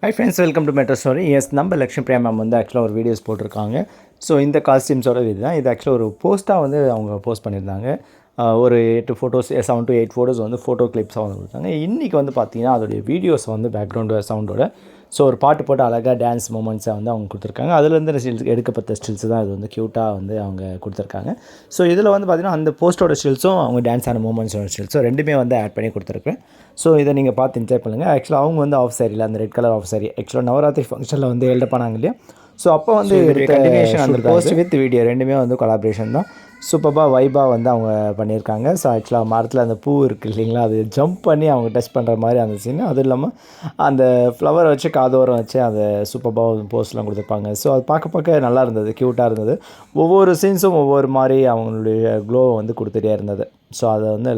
Hi friends, welcome to metro story. நம்ம Lakshmi Priya ma'am வந்து ஆக்சுவலாக ஒரு வீடியோஸ் போட்டிருக்காங்க. ஸோ இந்த காஸ்டியூம்ஸோட இது தான். இது ஆக்சுவலாக ஒரு போஸ்ட்டாக வந்து அவங்க போஸ்ட் பண்ணியிருந்தாங்க. ஒரு 8 ஃபோட்டோஸ் 7 to 8 ஃபோட்டோஸ் வந்து ஃபோட்டோ கிளிப்ஸாக வந்து கொடுத்தாங்க. இன்றைக்கி வந்து பார்த்திங்கன்னா அதோடைய வீடியோஸ் வந்து பேக்ரவுண்டு சவுண்டோட ஸோ ஒரு பாட்டு போட்டு அழகாக டான்ஸ் மூமெண்ட்ஸை வந்து அவங்க கொடுத்துருக்காங்க. அதுலேருந்து ஸ்டில்ஸ் எடுக்கப்பட்ட ஸ்டில்ஸ் தான் இது வந்து க்யூட்டாக வந்து அவங்க கொடுத்துருக்காங்க. ஸோ இதில் வந்து பார்த்திங்கன்னா அந்த போஸ்ட்டோட ஸ்டில்ஸும் அவங்க டான்ஸ் ஆன மூமெண்ட்ஸோட ஸ்டில்ஸும் ரெண்டுமே வந்து ஆட் பண்ணி கொடுத்துருக்கேன். ஸோ இதை நீங்கள் பார்த்து என்ஜாய் பண்ணுங்கள். ஆக்சுவலாக அவங்க வந்து ஆஃப் சாரியில் அந்த ரெட் கலர் ஆஃப் சாரி ஆக்சுவலாக நவராத்திரி ஃபங்க்ஷனில் வந்து எழுத பண்ணாங்க இல்லையா. ஸோ அப்போ வந்து கண்டினியூஷன் அந்த போஸ்ட் வித் வீடியோ ரெண்டுமே வந்து கொலாபரேஷன் தான். சூப்பராக வைபாக வந்து அவங்க பண்ணியிருக்காங்க. ஸோ ஆக்சுவலாக மரத்தில் அந்த பூ இருக்குது இல்லைங்களா, அது ஜம்ப் பண்ணி அவங்க டச் பண்ணுற மாதிரி அந்த சீன். அதுவும் இல்லாமல் அந்த ஃப்ளவரை வச்சு காதோரம் வச்சு அந்த சூப்பராக போஸ்ட்லாம் கொடுத்துருப்பாங்க. ஸோ அது பார்க்க நல்லா இருந்தது, க்யூட்டாக இருந்தது. ஒவ்வொரு சீன்ஸும் ஒவ்வொரு மாதிரி அவங்களுடைய க்ளோவை வந்து கொடுத்துட்டே இருந்தது. ஸோ அதை வந்து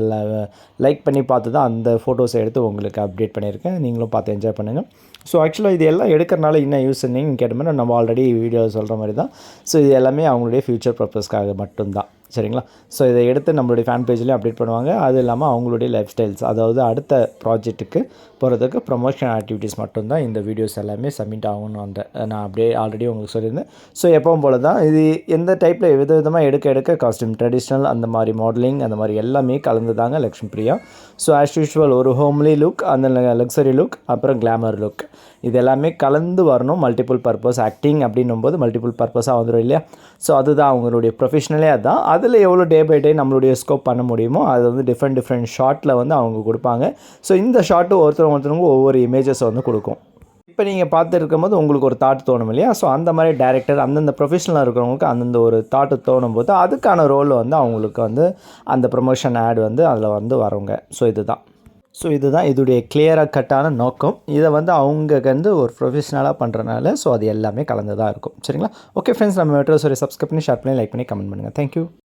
லைக் பண்ணி பார்த்து தான் அந்த ஃபோட்டோஸை எடுத்து உங்களுக்கு அப்டேட் பண்ணியிருக்கேன். நீங்களும் பார்த்து என்ஜாய் பண்ணுங்கள். ஸோ ஆக்சுவலாக இது எல்லாம் எடுக்கிறனால என்ன யூஸ் நீங்கள் கேட்டோம்னா நம்ம ஆல்ரெடி வீடியோ சொல்கிற மாதிரி தான். ஸோ இது எல்லாமே அவங்களுடைய ஃப்யூச்சர் பர்பஸ்க்காக மட்டும்தான், சரிங்களா. ஸோ இதை எடுத்து நம்மளுடைய ஃபேன் பேஜ்லேயும் அப்டேட் பண்ணுவாங்க. அது இல்லாமல் அவங்களுடைய லைஃப் ஸ்டைல்ஸ், அதாவது அடுத்த ப்ராஜெக்ட்டுக்கு போகிறதுக்கு ப்ரொமோஷன் ஆக்டிவிட்டீஸ் மட்டும்தான் இந்த வீடியோஸ் எல்லாமே சப்மிட் ஆகணும். அந்த நான் அப்படியே ஆல்ரெடி உங்களுக்கு சொல்லியிருந்தேன். ஸோ எப்பவும் போல் தான் இது எந்த டைப்பில் விதவிதமாக எடுக்க காஸ்டியூம் ட்ரெடிஷ்னல் அந்த மாதிரி மாடலிங் அந்த மாதிரி எல்லாமே கலந்து தாங்க Lakshmi Priya. So as usual ஒரு ஹோம்லி லுக், அந்த லக்ஸரி லுக், அப்புறம் கிளாமர் லுக், இது எல்லாமே கலந்து வரணும். மல்டிபிள் பர்பஸ் ஆக்டிங் அப்படின்னும்போது மல்டிபிள் பர்பஸாக வந்துடும் இல்லையா. ஸோ அதுதான் அவங்களுடைய ப்ரொஃபஷனலே. அதுதான் அதில் எவ்வளோ டே பை டே நம்மளுடைய ஸ்கோப் பண்ண முடியுமோ அது வந்து டிஃப்ரெண்ட் ஷார்ட்டில் வந்து அவங்க கொடுப்பாங்க. ஸோ இந்த ஷார்ட்டு ஒருத்தவங்க ஒவ்வொரு இமேஜஸை வந்து கொடுக்கும். இப்போ நீங்கள் பார்த்துருக்கும் போது உங்களுக்கு ஒரு தாட் தோணும் இல்லையா. ஸோ அந்த மாதிரி டேரக்டர் அந்தந்த ப்ரொஃபஷனலாக இருக்கிறவங்களுக்கு அந்தந்த ஒரு தாட்டு தோணும் போது அதுக்கான ரோல் வந்து அவங்களுக்கு வந்து அந்த ப்ரொமோஷன் ஆட் வந்து அதில் வந்து வரவங்க. ஸோ இதுதான் இதுடைய கிளியராக கட்டான நோக்கம். இதை வந்து அவங்க வந்து ஒரு ப்ரொஃபஷனலாக பண்ணுறனால ஸோ அது எல்லாமே கலந்து தான் இருக்கும், சரிங்களா. ஓகே ஃப்ரெண்ட்ஸ், நம்ம மெட்ரோ ஸ்டோரி சப்ஸ்கிரைப் பண்ணி ஷேர் பண்ணி லைக் பண்ணி கமெண்ட் பண்ணுங்கள். தேங்க்யூ.